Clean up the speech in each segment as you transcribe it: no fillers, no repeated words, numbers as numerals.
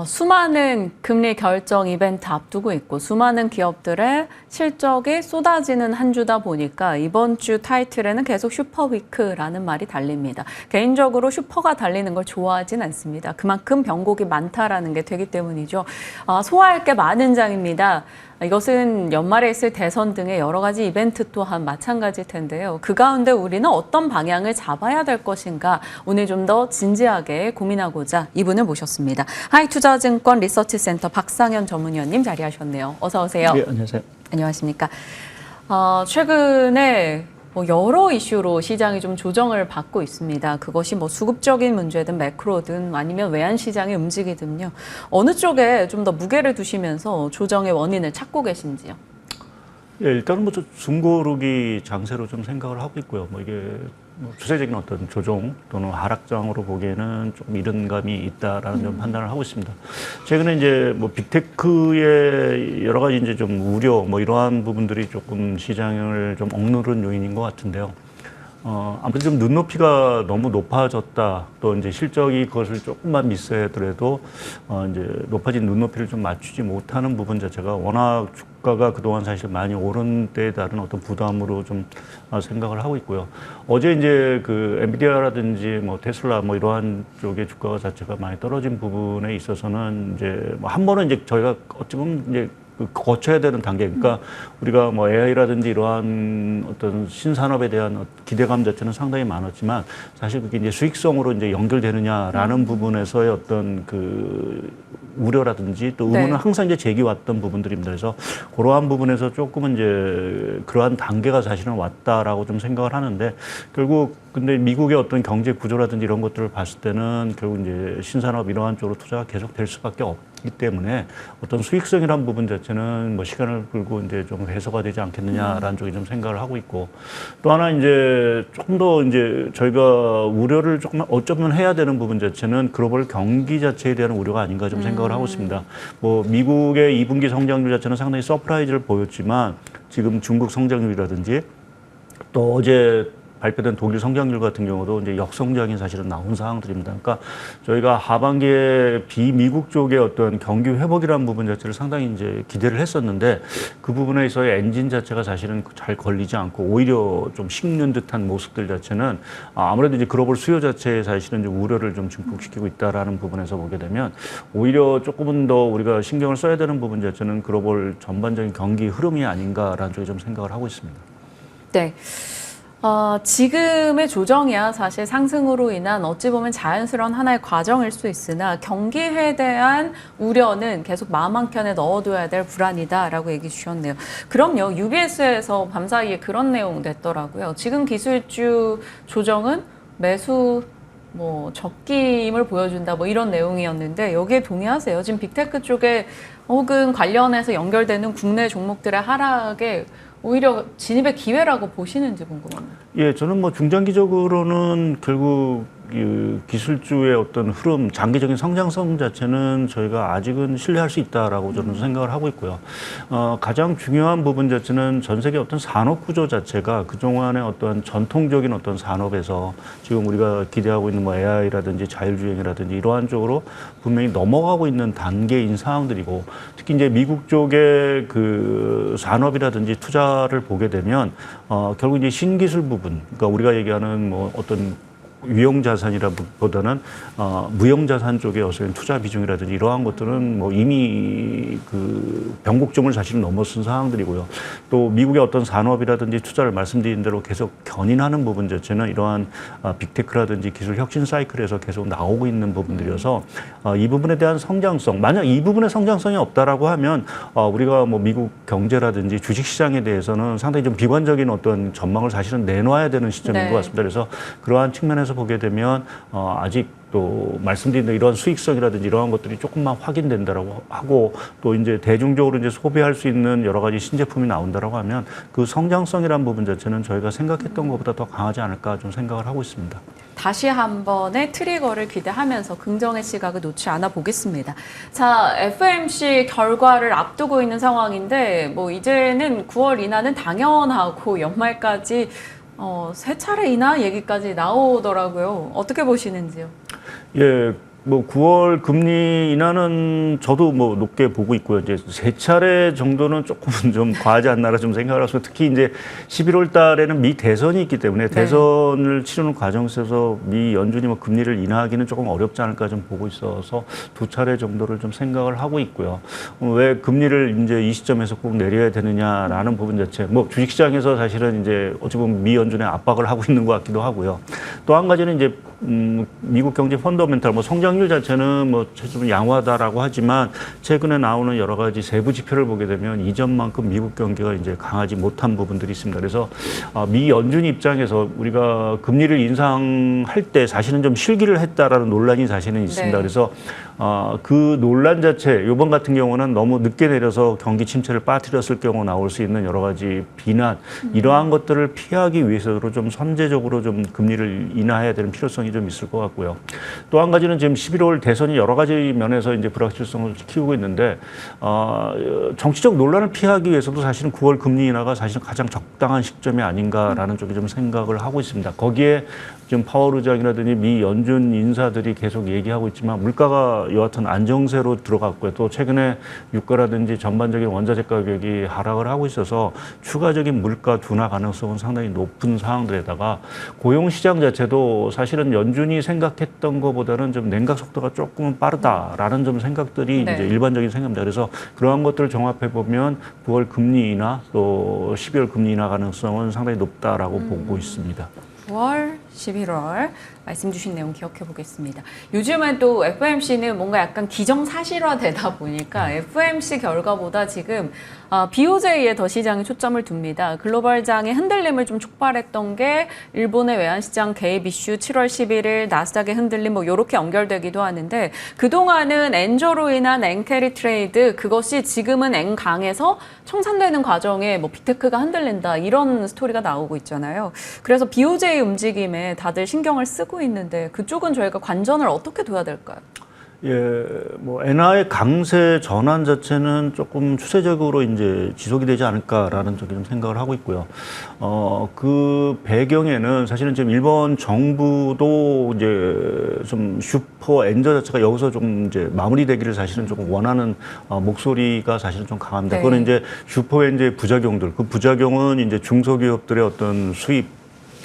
수많은 금리 결정 이벤트 앞두고 있고 수많은 기업들의 실적이 쏟아지는 한 주다 보니까 이번 주 타이틀에는 계속 슈퍼위크라는 말이 달립니다. 개인적으로 슈퍼가 달리는 걸 좋아하진 않습니다. 그만큼 변곡이 많다라는 게 되기 때문이죠. 소화할 게 많은 장입니다. 이것은 연말에 있을 대선 등의 여러 가지 이벤트 또한 마찬가지일 텐데요. 그 가운데 우리는 어떤 방향을 잡아야 될 것인가 오늘 좀 더 진지하게 고민하고자 이분을 모셨습니다. 하이투자증권 리서치센터 박상현 전문위원님 자리하셨네요. 어서 오세요. 네, 안녕하세요. 안녕하십니까. 최근에 여러 이슈로 시장이 좀 조정을 받고 있습니다. 그것이 수급적인 문제든 매크로든 아니면 외환 시장의 움직이든요. 어느 쪽에 좀 더 무게를 두시면서 조정의 원인을 찾고 계신지요? 예, 일단은 중고르기 장세로 좀 생각을 하고 있고요. 이게 추세적인 어떤 조정 또는 하락장으로 보기에는 좀 이른 감이 있다라는 좀 판단을 하고 있습니다. 최근에 이제 빅테크의 여러 가지 이제 좀 우려 이러한 부분들이 조금 시장을 좀 억누른 요인인 것 같은데요. 아무튼 좀 눈높이가 너무 높아졌다. 또 이제 실적이 그것을 조금만 미스하더라도 이제 높아진 눈높이를 좀 맞추지 못하는 부분 자체가 워낙 주가가 그동안 사실 많이 오른 때에 따른 어떤 부담으로 좀 생각을 하고 있고요. 어제 이제 그 엔비디아라든지 테슬라 이러한 쪽의 주가 자체가 많이 떨어진 부분에 있어서는 이제 한 번은 이제 저희가 어찌 보면 이제 거쳐야 되는 단계. 그러니까 우리가 AI라든지 이러한 어떤 신산업에 대한 기대감 자체는 상당히 많았지만 사실 그게 이제 수익성으로 이제 연결되느냐라는 부분에서의 어떤 그 우려라든지 또 의문은 항상 이제 제기왔던 부분들입니다. 그래서 그러한 부분에서 조금은 이제 그러한 단계가 사실은 왔다라고 좀 생각을 하는데 결국 근데 미국의 어떤 경제 구조라든지 이런 것들을 봤을 때는 결국 이제 신산업 이러한 쪽으로 투자가 계속 될 수밖에 없기 때문에 어떤 수익성이란 부분 자체는 시간을 끌고 이제 좀 해소가 되지 않겠느냐라는 쪽에 좀 생각을 하고 있고 또 하나 이제 조금 더 이제 저희가 우려를 조금 어쩌면 해야 되는 부분 자체는 글로벌 경기 자체에 대한 우려가 아닌가 좀 생각을 하고 있습니다. 미국의 2분기 성장률 자체는 상당히 서프라이즈를 보였지만 지금 중국 성장률이라든지 또 어제 발표된 독일 성장률 같은 경우도 이제 역성장이 사실은 나온 상황들입니다. 그러니까 저희가 하반기에 비미국 쪽의 어떤 경기 회복이라는 부분 자체를 상당히 이제 기대를 했었는데 그 부분에 있어서의 엔진 자체가 사실은 잘 걸리지 않고 오히려 좀 식는 듯한 모습들 자체는 아무래도 이제 글로벌 수요 자체에 사실은 좀 우려를 좀 증폭시키고 있다라는 부분에서 보게 되면 오히려 조금은 더 우리가 신경을 써야 되는 부분 자체는 글로벌 전반적인 경기 흐름이 아닌가라는 쪽에 좀 생각을 하고 있습니다. 네. 지금의 조정이야 사실 상승으로 인한 어찌 보면 자연스러운 하나의 과정일 수 있으나 경기에 대한 우려는 계속 마음 한켠에 넣어둬야 될 불안이다라고 얘기 주셨네요. 그럼요. UBS에서 밤사이에 그런 내용 냈더라고요. 지금 기술주 조정은 매수 적기임을 보여준다 이런 내용이었는데 여기에 동의하세요? 지금 빅테크 쪽에 혹은 관련해서 연결되는 국내 종목들의 하락에 오히려 진입의 기회라고 보시는지 궁금합니다. 예, 저는 중장기적으로는 결국 기술주의 어떤 흐름, 장기적인 성장성 자체는 저희가 아직은 신뢰할 수 있다라고 저는 생각을 하고 있고요. 가장 중요한 부분 자체는 전 세계 어떤 산업 구조 자체가 그동안의 어떤 전통적인 어떤 산업에서 지금 우리가 기대하고 있는 AI라든지 자율주행이라든지 이러한 쪽으로 분명히 넘어가고 있는 단계인 상황들이고 특히 이제 미국 쪽의 그 산업이라든지 투자를 보게 되면 결국 이제 신기술 부분, 그러니까 우리가 얘기하는 어떤 유형자산이라보다는 무형자산 쪽에 어떤 투자 비중이라든지 이러한 것들은 이미 그 변곡점을 사실은 넘어선 상황들이고요. 또 미국의 어떤 산업이라든지 투자를 말씀드린 대로 계속 견인하는 부분 자체는 이러한 빅테크라든지 기술 혁신 사이클에서 계속 나오고 있는 부분들이어서 이 부분에 대한 성장성, 만약 이 부분의 성장성이 없다라고 하면 우리가 미국 경제라든지 주식시장에 대해서는 상당히 좀 비관적인 어떤 전망을 사실은 내놔야 되는 시점인 것 같습니다. 그래서 그러한 측면에서 보게 되면 아직 또 말씀드린 이러한 수익성이라든지 이러한 것들이 조금만 확인된다라고 하고 또 이제 대중적으로 이제 소비할 수 있는 여러 가지 신제품이 나온다라고 하면 그 성장성이라는 부분 자체는 저희가 생각했던 것보다 더 강하지 않을까 좀 생각을 하고 있습니다. 다시 한 번의 트리거를 기대하면서 긍정의 시각을 놓지 않아 보겠습니다. 자, FOMC 결과를 앞두고 있는 상황인데 이제는 9월 인하는 당연하고 연말까지 세 차례 인하 얘기까지 나오더라고요. 어떻게 보시는지요? 예, 뭐 9월 금리 인하는 저도 뭐 높게 보고 있고요. 이제 세 차례 정도는 조금은 좀 과하지 않나라 좀 생각을 하고, 특히 이제 11월 달에는 미 대선이 있기 때문에 대선을 치르는 과정 속에서 미 연준이 뭐 금리를 인하하기는 조금 어렵지 않을까 좀 보고 있어서 두 차례 정도를 좀 생각을 하고 있고요. 왜 금리를 이제 이 시점에서 꼭 내려야 되느냐라는 부분 자체, 뭐 주식시장에서 사실은 이제 어찌 보면 미 연준의 압박을 하고 있는 것 같기도 하고요. 또 한 가지는 이제 미국 경제 펀더멘탈, 뭐 성장률 자체는 뭐 좀 양호하다라고 하지만 최근에 나오는 여러 가지 세부 지표를 보게 되면 이전만큼 미국 경기가 이제 강하지 못한 부분들이 있습니다. 그래서 미 연준 입장에서 우리가 금리를 인상할 때 사실은 좀 실기를 했다라는 논란이 사실은 있습니다. 네. 그래서 그 논란 자체, 이번 같은 경우는 너무 늦게 내려서 경기 침체를 빠뜨렸을 경우 나올 수 있는 여러 가지 비난, 이러한 것들을 피하기 위해서도 좀 선제적으로 좀 금리를 인하해야 되는 필요성이 좀 있을 것 같고요. 또 한 가지는 지금 11월 대선이 여러 가지 면에서 이제 불확실성을 키우고 있는데, 정치적 논란을 피하기 위해서도 사실은 9월 금리 인하가 사실 가장 적당한 시점이 아닌가라는 쪽에 좀 생각을 하고 있습니다. 거기에 지금 파월 의장이라든지 미 연준 인사들이 계속 얘기하고 있지만 물가가 여하튼 안정세로 들어갔고요. 또 최근에 유가라든지 전반적인 원자재 가격이 하락을 하고 있어서 추가적인 물가 둔화 가능성은 상당히 높은 상황들에다가 고용시장 자체도 사실은 연준이 생각했던 것보다는 좀 냉각 속도가 조금은 빠르다라는 좀 생각들이 네. 이제 일반적인 생각입니다. 그래서 그러한 것들을 종합해 보면 9월 금리 인하 또 12월 금리 인하 가능성은 상당히 높다라고 보고 있습니다. 9월, 11월 말씀 주신 내용 기억해 보겠습니다. 요즘은 또 FOMC는 뭔가 약간 기정사실화되다 보니까 FOMC 결과보다 지금 BOJ에 더 시장에 초점을 둡니다. 글로벌장의 흔들림을 좀 촉발했던 게 일본의 외환시장 개입 이슈 7월 11일 나스닥의 흔들림 뭐 이렇게 연결되기도 하는데, 그동안은 엔저로 인한 엔캐리 트레이드, 그것이 지금은 엔 강에서 청산되는 과정에 뭐 빅테크가 흔들린다 이런 스토리가 나오고 있잖아요. 그래서 BOJ 움직임에 다들 신경을 쓰고 있는데 그쪽은 저희가 관전을 어떻게 둬야 될까요? 예, 뭐 엔화의 강세 전환 자체는 조금 추세적으로 이제 지속이 되지 않을까라는 쪽에 좀 생각을 하고 있고요. 그 배경에는 사실은 지금 일본 정부도 이제 좀 슈퍼 엔저 자체가 여기서 좀 이제 마무리되기를 사실은 조금 원하는 목소리가 사실은 좀 강합니다. 네. 그거는 이제 슈퍼 엔저의 부작용들, 그 부작용은 이제 중소기업들의 어떤 수입,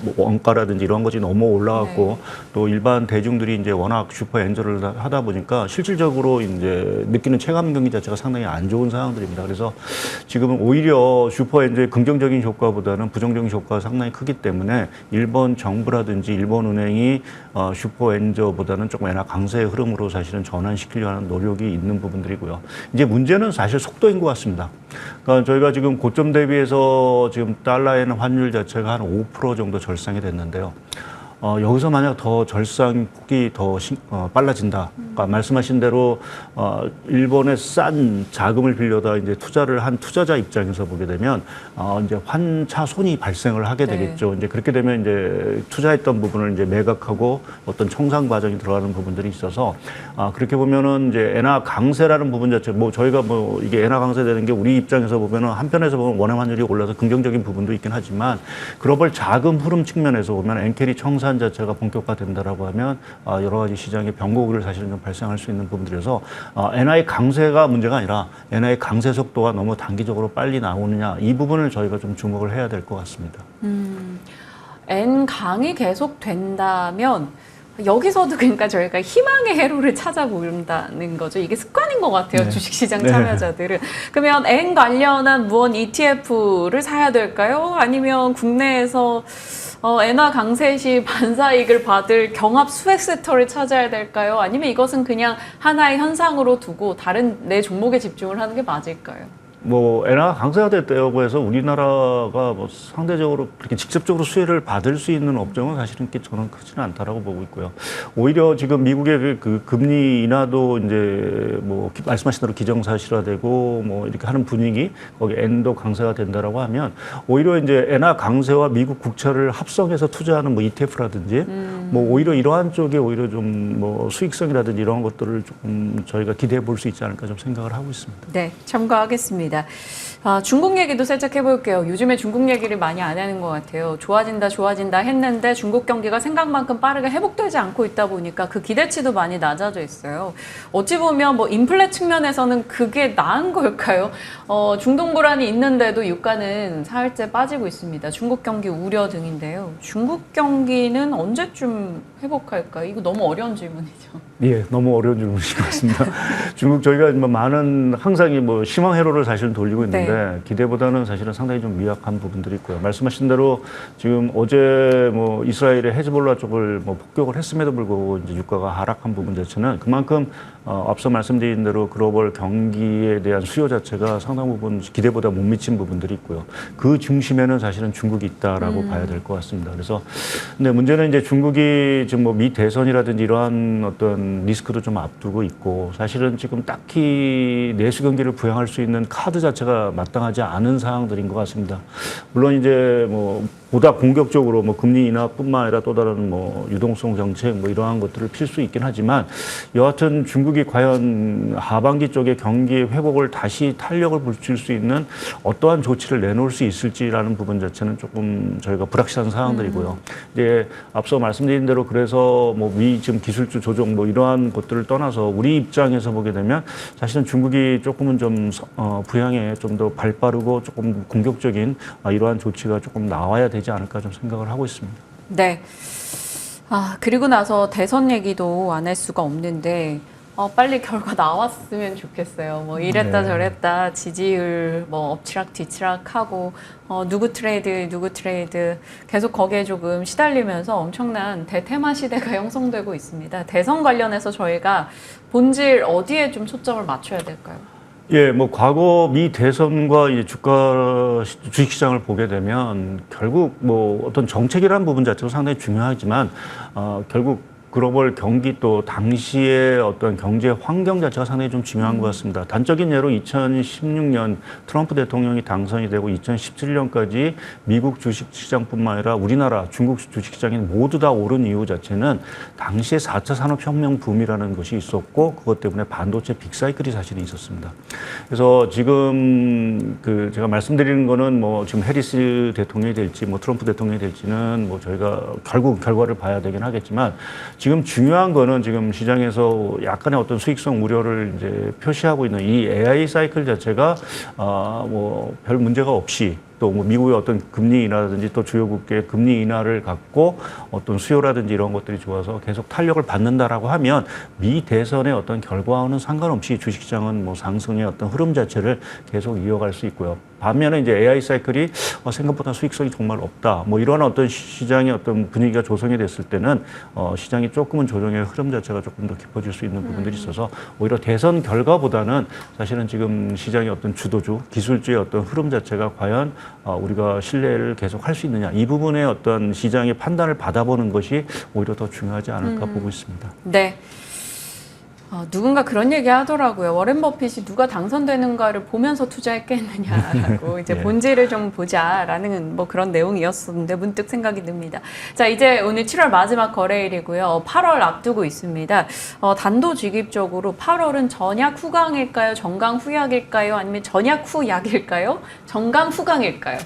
뭐 원가라든지 이런 것이 너무 올라갔고 또 일반 대중들이 이제 워낙 슈퍼 엔저를 하다 보니까 실질적으로 이제 느끼는 체감 경기 자체가 상당히 안 좋은 상황들입니다. 그래서 지금은 오히려 슈퍼 엔저의 긍정적인 효과보다는 부정적인 효과가 상당히 크기 때문에 일본 정부라든지 일본 은행이 슈퍼 엔저보다는 조금 엔화 강세의 흐름으로 사실은 전환시키려는 하는 노력이 있는 부분들이고요. 이제 문제는 사실 속도인 것 같습니다. 그러니까 저희가 지금 고점 대비해서 지금 달러에는 환율 자체가 한 5% 정도 절상이 됐는데요. 여기서 만약 더 절상 폭이 더 빨라진다. 그러니까 말씀하신 대로 일본의 싼 자금을 빌려다 이제 투자를 한 투자자 입장에서 보게 되면 이제 환차 손이 발생을 하게 되겠죠. 이제 그렇게 되면 이제 투자했던 부분을 이제 매각하고 어떤 청산 과정이 들어가는 부분들이 있어서 그렇게 보면은 이제 엔화 강세라는 부분 자체, 뭐 저희가 뭐 이게 엔화 강세되는 게 우리 입장에서 보면은 한편에서 보면 원화 환율이 올라서 긍정적인 부분도 있긴 하지만 글로벌 자금 흐름 측면에서 보면 엔캐리 청산 자체가 본격화된다라고 하면 여러 가지 시장의 변곡을 사실은 좀 발생할 수 있는 부분들에서 엔화의 강세가 문제가 아니라 엔화의 강세 속도가 너무 단기적으로 빨리 나오느냐, 이 부분을 저희가 좀 주목을 해야 될 것 같습니다. 엔 강이 계속 된다면 여기서도 그러니까 저희가 희망의 회로를 찾아본다는 거죠. 이게 습관인 것 같아요. 네. 주식시장 참여자들은. 그러면 엔 관련한 무언 ETF를 사야 될까요? 아니면 국내에서 엔화 강세 시 반사이익을 받을 경합 수액 섹터를 찾아야 될까요? 아니면 이것은 그냥 하나의 현상으로 두고 다른 내 종목에 집중을 하는 게 맞을까요? 뭐 엔화 강세가 됐다고 해서 우리나라가 뭐 상대적으로 그렇게 직접적으로 수혜를 받을 수 있는 업종은 사실은 저는 크지는 않다라고 보고 있고요. 오히려 지금 미국의 그 금리 인하도 이제 뭐 말씀하신 대로 기정사실화되고 뭐 이렇게 하는 분위기, 거기 엔도 강세가 된다라고 하면 오히려 이제 엔화 강세와 미국 국채를 합성해서 투자하는 뭐 ETF라든지 뭐 오히려 이러한 쪽에 오히려 좀 뭐 수익성이라든지 이런 것들을 조금 저희가 기대해 볼 수 있지 않을까 좀 생각을 하고 있습니다. 네, 참고하겠습니다. 중국 얘기도 살짝 해볼게요. 요즘에 중국 얘기를 많이 안 하는 것 같아요. 좋아진다 했는데 중국 경기가 생각만큼 빠르게 회복되지 않고 있다 보니까 그 기대치도 많이 낮아져 있어요. 어찌 보면 뭐 인플레 측면에서는 그게 나은 걸까요? 중동 불안이 있는데도 유가는 사흘째 빠지고 있습니다. 중국 경기 우려 등인데요. 중국 경기는 언제쯤 회복할까요? 이거 너무 어려운 질문이죠. 예, 너무 어려운 질문이신 것 같습니다. 중국 저희가 뭐 많은 항상 뭐 희망 회로를 사실은 돌리고 있는데 기대보다는 사실은 상당히 좀 미약한 부분들이 있고요. 말씀하신 대로 지금 어제 뭐 이스라엘의 헤즈볼라 쪽을 뭐 폭격을 했음에도 불구하고 이제 유가가 하락한 부분 자체는 그만큼 앞서 말씀드린 대로 글로벌 경기에 대한 수요 자체가 상당 부분 기대보다 못 미친 부분들이 있고요. 그 중심에는 사실은 중국이 있다라고 봐야 될 것 같습니다. 그래서 근데 문제는 이제 중국이 지금 뭐 미 대선이라든지 이러한 어떤 리스크도 좀 앞두고 있고 사실은 지금 딱히 내수 경기를 부양할 수 있는 카드 자체가 마땅하지 않은 상황들인 것 같습니다. 물론 이제 뭐 보다 공격적으로 뭐 금리 인하뿐만 아니라 또 다른 뭐 유동성 정책 뭐 이러한 것들을 필 수 있긴 하지만 여하튼 중국이 과연 하반기 쪽에 경기 회복을 다시 탄력을 붙일 수 있는 어떠한 조치를 내놓을 수 있을지라는 부분 자체는 조금 저희가 불확실한 상황들이고요. 이제 앞서 말씀드린 대로 그래서 뭐 미 지금 기술주 조정 뭐 이러한 것들을 떠나서 우리 입장에서 보게 되면 사실은 중국이 조금은 좀 부양에 좀 더 발빠르고 조금 공격적인 이러한 조치가 조금 나와야 되지 않을까 좀 생각을 하고 있습니다. 네. 그리고 나서 대선 얘기도 안 할 수가 없는데 빨리 결과 나왔으면 좋겠어요. 뭐 이랬다 저랬다 지지율 뭐 엎치락 뒤치락 하고 누구 트레이드 계속 거기에 조금 시달리면서 엄청난 대테마 시대가 형성되고 있습니다. 대선 관련해서 저희가 본질 어디에 좀 초점을 맞춰야 될까요? 예, 뭐 과거 미 대선과 이 주식시장을 보게 되면 결국 뭐 어떤 정책이라는 부분 자체가 상당히 중요하지만 결국 글로벌 경기 또 당시의 어떤 경제 환경 자체가 상당히 좀 중요한 것 같습니다. 단적인 예로 2016년 트럼프 대통령이 당선이 되고 2017년까지 미국 주식시장뿐만 아니라 우리나라 중국 주식시장이 모두 다 오른 이유 자체는 당시에 4차 산업혁명 붐이라는 것이 있었고 그것 때문에 반도체 빅사이클이 사실은 있었습니다. 그래서 지금 그 제가 말씀드리는 거는 뭐 지금 해리스 대통령이 될지 뭐 트럼프 대통령이 될지는 뭐 저희가 결국 결과를 봐야 되긴 하겠지만 지금 중요한 거는 지금 시장에서 약간의 어떤 수익성 우려를 이제 표시하고 있는 이 AI 사이클 자체가 뭐 별 문제가 없이 또 뭐 미국의 어떤 금리 인하라든지 또 주요국의 금리 인하를 갖고 어떤 수요라든지 이런 것들이 좋아서 계속 탄력을 받는다라고 하면 미 대선의 어떤 결과와는 상관없이 주식시장은 뭐 상승의 어떤 흐름 자체를 계속 이어갈 수 있고요. 반면에 이제 AI 사이클이 생각보다 수익성이 정말 없다. 뭐 이런 어떤 시장의 어떤 분위기가 조성이 됐을 때는 시장이 조금은 조정의 흐름 자체가 조금 더 깊어질 수 있는 부분들이 있어서 오히려 대선 결과보다는 사실은 지금 시장의 어떤 주도주, 기술주의 어떤 흐름 자체가 과연 우리가 신뢰를 계속 할 수 있느냐. 이 부분의 어떤 시장의 판단을 받아보는 것이 오히려 더 중요하지 않을까 보고 있습니다. 네. 누군가 그런 얘기 하더라고요. 워렌 버핏이 누가 당선되는가를 보면서 투자했겠느냐라고 이제 본질을 좀 보자라는 뭐 그런 내용이었었는데 문득 생각이 듭니다. 자, 이제 오늘 7월 마지막 거래일이고요. 8월 앞두고 있습니다. 단도직입적으로 8월은 전약 후강일까요? 정강 후약일까요? 아니면 전약 후약일까요? 정강 후강일까요?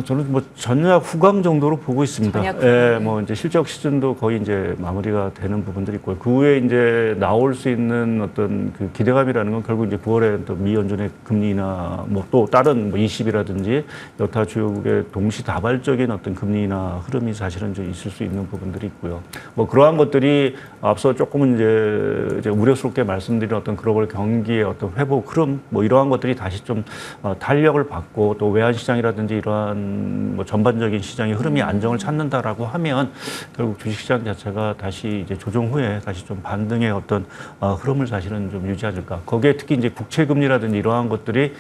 저는 뭐 전약 후강 정도로 보고 있습니다. 전약 예, 뭐 이제 실적 시즌도 거의 이제 마무리가 되는 부분들이 있고요. 그 후에 이제 나올 수 있는 어떤 그 기대감이라는 건 결국 이제 9월에 또 미 연준의 금리 인하 뭐 또 다른 뭐 20이라든지 여타 주요국의 동시다발적인 어떤 금리 인하 흐름이 사실은 좀 있을 수 있는 부분들이 있고요. 뭐 그러한 것들이 앞서 조금은 이제 우려스럽게 말씀드린 어떤 글로벌 경기의 어떤 회복 흐름 뭐 이러한 것들이 다시 좀 탄력을 받고 또 외환 시장이라든지 이러한 뭐 전반적인 시장의 흐름이 안정을 찾는다라고 하면 결국 주식시장 자체가 다시 이제 조정 후에 다시 좀 반등의 어떤 흐름을 사실은 좀 유지하지 않을까. 거기에 특히 이제 국채금리라든지 이러한 것들이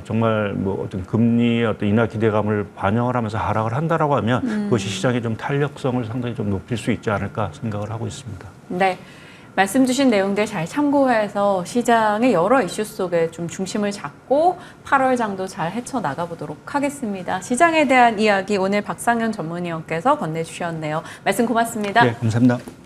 정말 뭐 어떤 금리의 어떤 인하 기대감을 반영을 하면서 하락을 한다라고 하면 그것이 시장의 좀 탄력성을 상당히 좀 높일 수 있지 않을까 생각을 하고 있습니다. 네. 말씀 주신 내용들 잘 참고해서 시장의 여러 이슈 속에 좀 중심을 잡고 8월장도 잘 헤쳐나가 보도록 하겠습니다. 시장에 대한 이야기 오늘 박상현 전문위원께서 건네주셨네요. 말씀 고맙습니다. 네, 감사합니다.